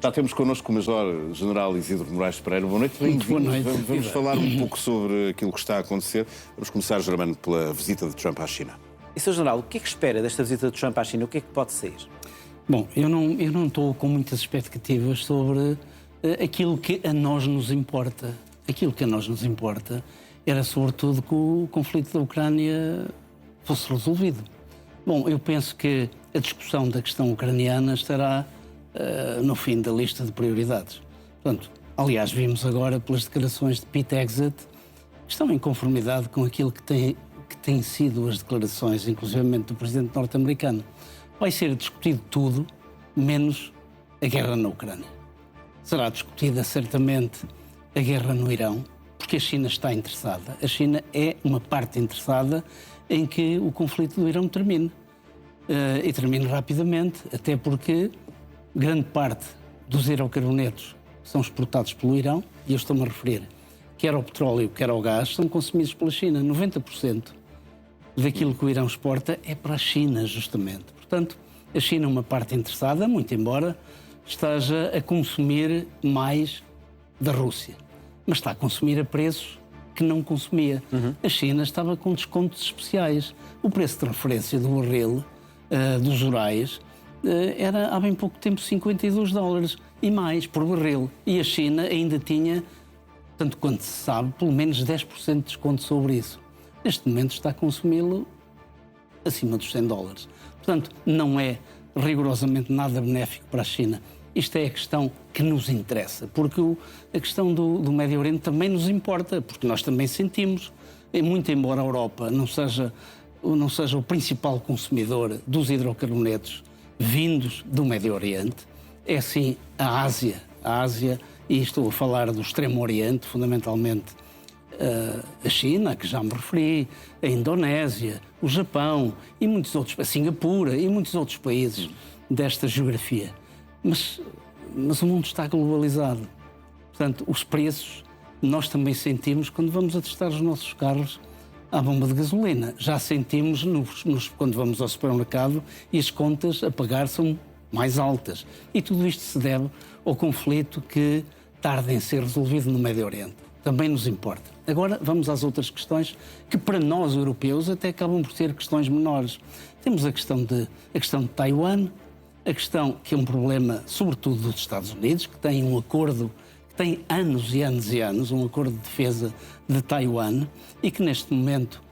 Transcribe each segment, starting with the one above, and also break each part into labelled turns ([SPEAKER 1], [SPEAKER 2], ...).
[SPEAKER 1] Já temos connosco o Major-General Isidro Moraes Pereira. Boa noite.
[SPEAKER 2] Muito boa noite.
[SPEAKER 1] Vamos falar um pouco sobre aquilo que está a acontecer. Vamos começar, Germano, pela visita de Trump à China.
[SPEAKER 3] E, Sr. General, o que é que espera desta visita de Trump à China? O que é que pode ser?
[SPEAKER 2] Bom, eu não estou com muitas expectativas sobre aquilo que a nós nos importa. Aquilo que a nós nos importa era, sobretudo, que o conflito da Ucrânia fosse resolvido. Bom, eu penso que a discussão da questão ucraniana estará no fim da lista de prioridades. Portanto, aliás, vimos agora pelas declarações de Pete Hegseth que estão em conformidade com aquilo que têm sido as declarações, inclusivamente do presidente norte-americano. Vai ser discutido tudo, menos a guerra na Ucrânia. Será discutida certamente a guerra no Irão, porque a China está interessada. A China é uma parte interessada em que o conflito do Irão termine. E termine rapidamente, até porque grande parte dos hidrocarbonetos que são exportados pelo Irão, e eu estou-me a referir quer ao petróleo, quer ao gás, são consumidos pela China. 90% daquilo que o Irão exporta é para a China, justamente. Portanto, a China é uma parte interessada, muito embora esteja a consumir mais da Rússia. Mas está a consumir a preços que não consumia. A China estava com descontos especiais. O preço de referência do barril dos Urais era há bem pouco tempo $52 e mais por barril. E a China ainda tinha, tanto quanto se sabe, pelo menos 10% de desconto sobre isso. Neste momento está a consumi-lo acima dos $100. Portanto, não é rigorosamente nada benéfico para a China. Isto é a questão que nos interessa, porque a questão do Médio Oriente também nos importa, porque nós também sentimos, muito embora a Europa não seja o principal consumidor dos hidrocarbonetos vindos do Médio Oriente, é sim a Ásia, e estou a falar do Extremo Oriente, fundamentalmente a China, a que já me referi, a Indonésia, o Japão e muitos outros, a Singapura e muitos outros países desta geografia. Mas o mundo está globalizado. Portanto, os preços nós também sentimos quando vamos a testar os nossos carros à bomba de gasolina. Já sentimos quando vamos ao supermercado e as contas a pagar são mais altas. E tudo isto se deve ao conflito que tarda em ser resolvido no Médio Oriente. Também nos importa. Agora vamos às outras questões que para nós europeus até acabam por ser questões menores. Temos a questão de Taiwan, a questão que é um problema sobretudo dos Estados Unidos, que tem um acordo que tem anos e anos e anos, um acordo de defesa de Taiwan, e que neste momento,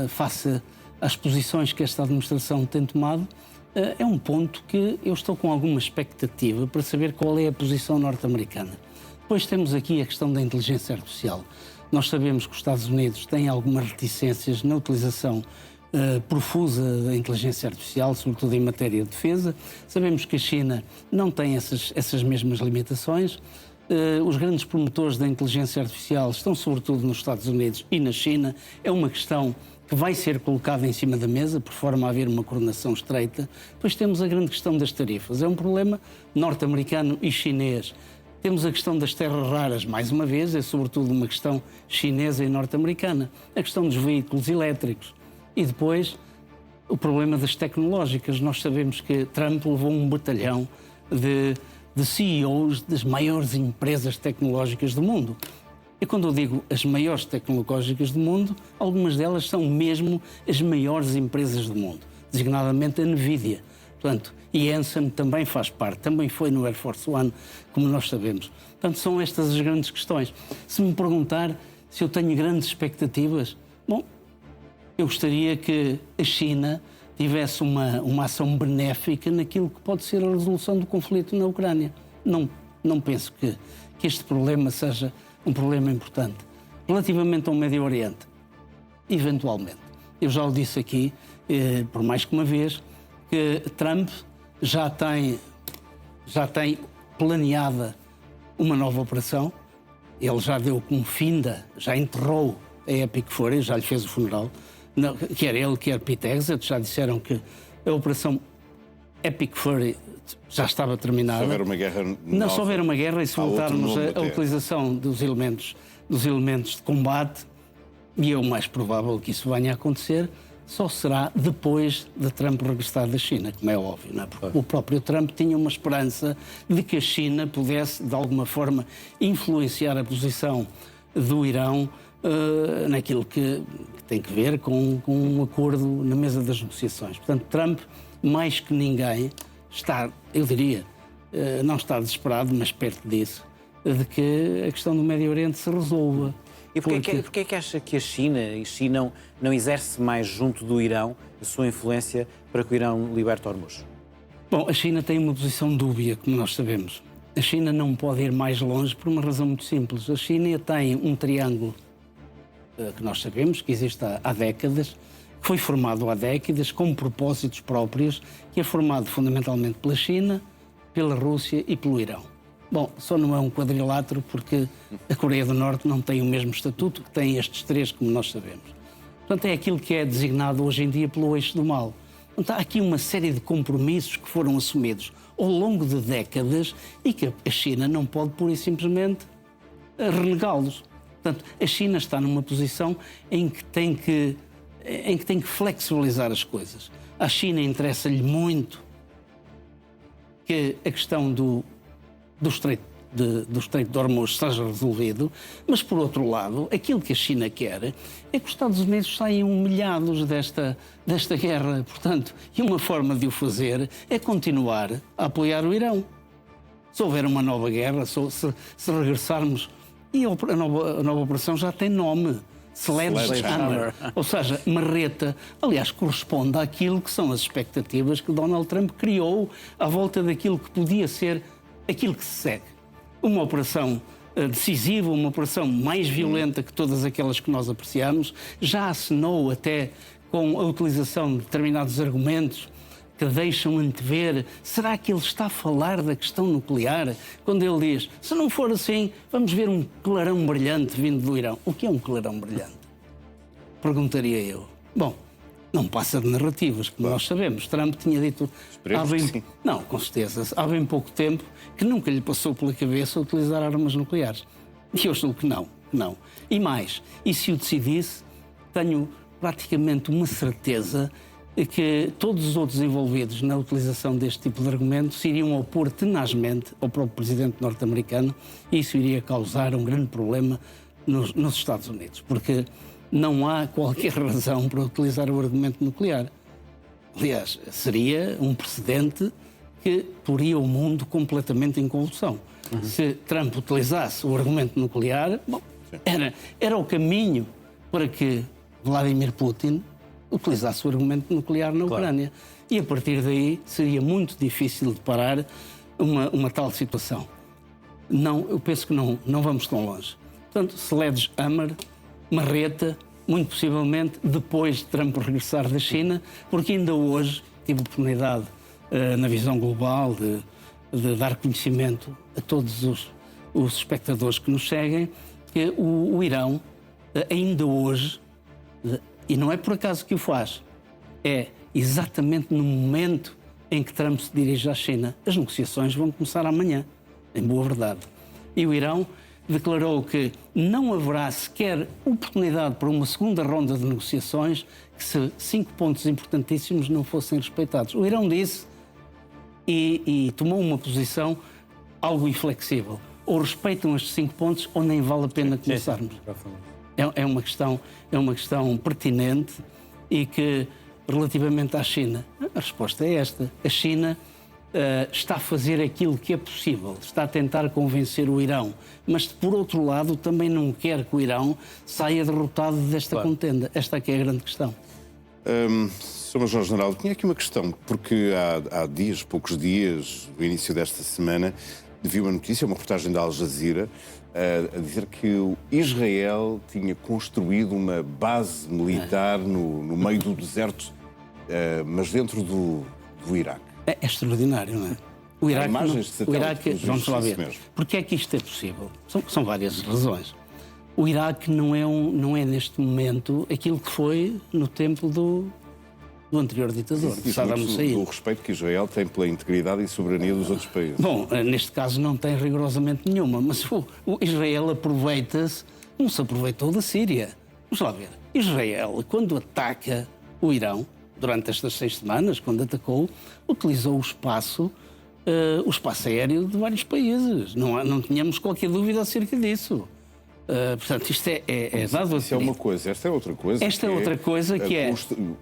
[SPEAKER 2] face às posições que esta administração tem tomado, é um ponto que eu estou com alguma expectativa para saber qual é a posição norte-americana. Depois temos aqui a questão da inteligência artificial. Nós sabemos que os Estados Unidos têm algumas reticências na utilização profusa da inteligência artificial, sobretudo em matéria de defesa. Sabemos que a China não tem essas mesmas limitações. Os grandes promotores da inteligência artificial estão sobretudo nos Estados Unidos e na China. É uma questão que vai ser colocada em cima da mesa, por forma a haver uma coordenação estreita. Depois temos a grande questão das tarifas. É um problema norte-americano e chinês. Temos a questão das terras raras, mais uma vez, é sobretudo uma questão chinesa e norte-americana. A questão dos veículos elétricos. E depois, o problema das tecnológicas. Nós sabemos que Trump levou um batalhão de CEOs das maiores empresas tecnológicas do mundo. E quando eu digo as maiores tecnológicas do mundo, algumas delas são mesmo as maiores empresas do mundo, designadamente a NVIDIA. Portanto, e a Ansem também faz parte, também foi no Air Force One, como nós sabemos. Portanto, são estas as grandes questões. Se me perguntar se eu tenho grandes expectativas, bom, eu gostaria que a China tivesse uma ação benéfica naquilo que pode ser a resolução do conflito na Ucrânia. Não penso que este problema seja um problema importante. Relativamente ao Médio Oriente, eventualmente, eu já o disse aqui, por mais que uma vez, que Trump já tem planeada uma nova operação. Ele já deu como finda, já enterrou a Epic Fury, já lhe fez o funeral. Quer ele, quer Pete Hegseth, já disseram que a operação Epic Fury já estava terminada.
[SPEAKER 1] Se houver uma guerra
[SPEAKER 2] não, se houver uma guerra e se voltarmos à utilização dos elementos de combate, e é o mais provável que isso venha a acontecer, só será depois de Trump regressar da China, como é óbvio, não é? Porque o próprio Trump tinha uma esperança de que a China pudesse, de alguma forma, influenciar a posição do Irão naquilo que tem que ver com um acordo na mesa das negociações. Portanto, Trump, mais que ninguém, está, eu diria, não está desesperado, mas perto disso, de que a questão do Médio Oriente se resolva.
[SPEAKER 3] E porquê é que acha que a China não exerce mais junto do Irão a sua influência para que o Irão liberte Hormuz?
[SPEAKER 2] Bom, a China tem uma posição dúbia, como nós sabemos. A China não pode ir mais longe por uma razão muito simples. A China tem um triângulo que nós sabemos que existe há décadas, que foi formado há décadas com propósitos próprios, que é formado fundamentalmente pela China, pela Rússia e pelo Irão. Bom, só não é um quadrilátero porque a Coreia do Norte não tem o mesmo estatuto que têm estes três, como nós sabemos. Portanto, é aquilo que é designado hoje em dia pelo eixo do mal. Portanto, há aqui uma série de compromissos que foram assumidos ao longo de décadas e que a China não pode pura e simplesmente renegá-los. Portanto, a China está numa posição em que tem que flexibilizar as coisas. À China interessa-lhe muito que a questão do Estreito de Hormuz seja resolvido, mas, por outro lado, aquilo que a China quer é que os Estados Unidos saiam humilhados desta guerra. Portanto, e uma forma de o fazer é continuar a apoiar o Irão. Se houver uma nova guerra, se regressarmos... E a nova operação já tem nome. Sledgehammer. Ou seja, marreta. Aliás, corresponde àquilo que são as expectativas que Donald Trump criou à volta daquilo que podia ser aquilo que se segue. Uma operação decisiva, uma operação mais violenta que todas aquelas que nós apreciamos. Já assinou até com a utilização de determinados argumentos que deixam antever, será que ele está a falar da questão nuclear? Quando ele diz, se não for assim, vamos ver um clarão brilhante vindo do Irão. O que é um clarão brilhante? Perguntaria eu. Bom, não passa de narrativas, como nós sabemos. Trump tinha dito... Não, com certeza. Há bem pouco tempo que nunca lhe passou pela cabeça utilizar armas nucleares. E eu julgo que não. E mais, e se o decidisse, tenho praticamente uma certeza que todos os outros envolvidos na utilização deste tipo de argumento se iriam opor tenazmente ao próprio presidente norte-americano e isso iria causar um grande problema nos Estados Unidos, porque não há qualquer razão para utilizar o argumento nuclear. Aliás, seria um precedente que poria o mundo completamente em convulsão. Se Trump utilizasse o argumento nuclear, bom, era o caminho para que Vladimir Putin utilizasse o argumento nuclear na Ucrânia. E a partir daí seria muito difícil de parar uma tal situação. Não, eu penso que não vamos tão longe. Portanto, Sledgehammer, marreta, muito possivelmente depois de Trump regressar da China, porque ainda hoje tive a oportunidade, na visão global, de dar conhecimento a todos os espectadores que nos seguem, que o Irão, ainda hoje, e não é por acaso que o faz, é exatamente no momento em que Trump se dirige à China. As negociações vão começar amanhã, em boa verdade. E o Irão declarou que não haverá sequer oportunidade para uma segunda ronda de negociações se 5 pontos importantíssimos não fossem respeitados. O Irão disse e tomou uma posição algo inflexível. Ou respeitam estes 5 pontos ou nem vale a pena começarmos. É uma questão pertinente e que, relativamente à China, a resposta é esta. A China está a fazer aquilo que é possível, está a tentar convencer o Irão, mas, por outro lado, também não quer que o Irão saia derrotado desta contenda. Esta é que é a grande questão.
[SPEAKER 1] Sr. Major-General, tinha aqui uma questão, porque há poucos dias, no início desta semana, vi uma notícia, uma reportagem da Al Jazeera, a dizer que o Israel tinha construído uma base militar no meio do deserto, mas dentro do Iraque.
[SPEAKER 2] É extraordinário, não é? O Iraque,
[SPEAKER 1] imagens de satélite,
[SPEAKER 2] vamos lá ver. Porque é que isto é possível? São várias razões. O Iraque não é neste momento aquilo que foi no tempo do anterior ditador, de Saddam Hussein.
[SPEAKER 1] O respeito que Israel tem pela integridade e soberania dos outros países.
[SPEAKER 2] Bom, neste caso não tem rigorosamente nenhuma, mas o Israel aproveita-se, como se aproveitou da Síria. Vamos lá ver. Israel, quando ataca O Irão, durante estas 6 semanas, quando atacou, utilizou o espaço aéreo de vários países. Não tínhamos qualquer dúvida acerca disso. Portanto, isto é dado.
[SPEAKER 1] Isso é uma coisa, esta é outra coisa.
[SPEAKER 2] Esta é outra coisa que é...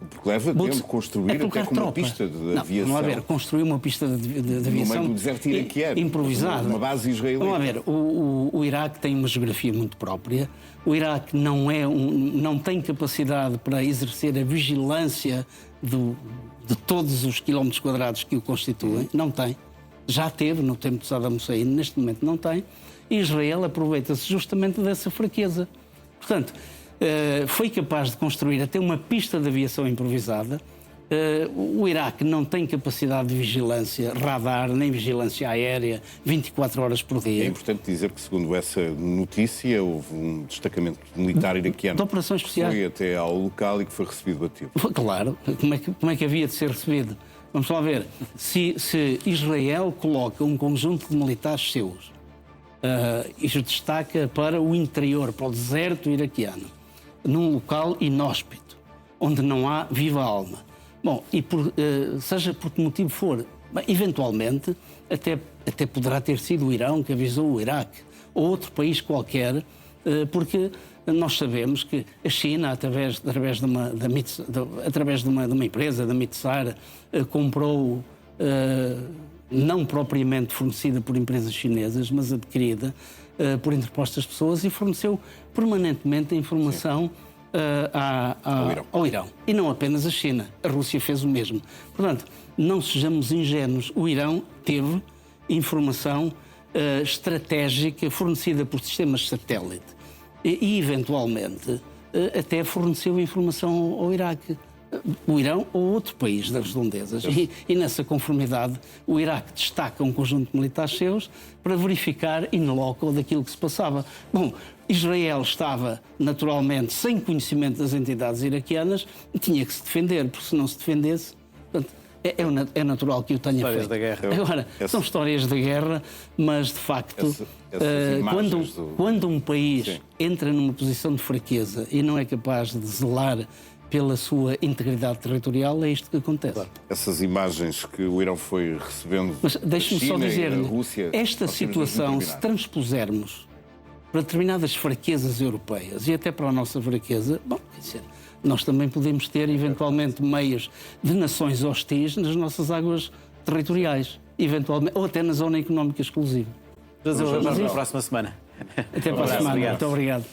[SPEAKER 1] Porque leva tempo construir até com uma pista de aviação.
[SPEAKER 2] Vamos lá ver, construir uma pista de aviação...
[SPEAKER 1] No meio do deserto iraquiano.
[SPEAKER 2] Improvisada.
[SPEAKER 1] Uma base israelita.
[SPEAKER 2] Vamos lá ver, o Iraque tem uma geografia muito própria. O Iraque não tem capacidade para exercer a vigilância de todos os quilómetros quadrados que o constituem. Não tem. Já teve no tempo de Saddam Hussein, neste momento não tem. E Israel aproveita-se justamente dessa fraqueza. Portanto, foi capaz de construir até uma pista de aviação improvisada. O Iraque não tem capacidade de vigilância radar, nem vigilância aérea 24 horas por dia.
[SPEAKER 1] É importante dizer que, segundo essa notícia, houve um destacamento militar iraquiano
[SPEAKER 2] de operações especiais
[SPEAKER 1] que foi até ao local e que foi recebido batido.
[SPEAKER 2] Claro, como é que havia de ser recebido? Vamos lá ver, se Israel coloca um conjunto de militares seus e os destaca para o interior, para o deserto iraquiano, num local inóspito, onde não há viva alma. Bom, e seja por que motivo for, eventualmente até poderá ter sido o Irão que avisou o Iraque, ou outro país qualquer, porque nós sabemos que a China, através de uma empresa, da Mitsar, comprou... não propriamente fornecida por empresas chinesas, mas adquirida por interpostas pessoas e forneceu permanentemente a informação ao Irão. E não apenas a China. A Rússia fez o mesmo. Portanto, não sejamos ingênuos. O Irão teve informação estratégica fornecida por sistemas satélite e eventualmente, até forneceu informação ao Iraque. O Irão ou outro país das redondezas. E nessa conformidade, o Iraque destaca um conjunto de militares seus para verificar in loco daquilo que se passava. Bom, Israel estava naturalmente sem conhecimento das entidades iraquianas e tinha que se defender, porque se não se defendesse, portanto, é natural que o tenha
[SPEAKER 3] histórias
[SPEAKER 2] feito.
[SPEAKER 3] Da guerra.
[SPEAKER 2] Agora, são histórias de guerra, mas de facto, quando um país entra numa posição de fraqueza e não é capaz de zelar pela sua integridade territorial, é isto que acontece.
[SPEAKER 1] Claro. Essas imagens que o Irão foi recebendo.
[SPEAKER 2] Mas deixe-me só dizer-lhe, esta situação, se transpusermos para determinadas fraquezas europeias e até para a nossa fraqueza, bom, quer dizer, nós também podemos ter eventualmente meios de nações hostis nas nossas águas territoriais, eventualmente, ou até na zona económica exclusiva.
[SPEAKER 3] Vamos para a próxima semana.
[SPEAKER 2] Até para a semana. Muito obrigado.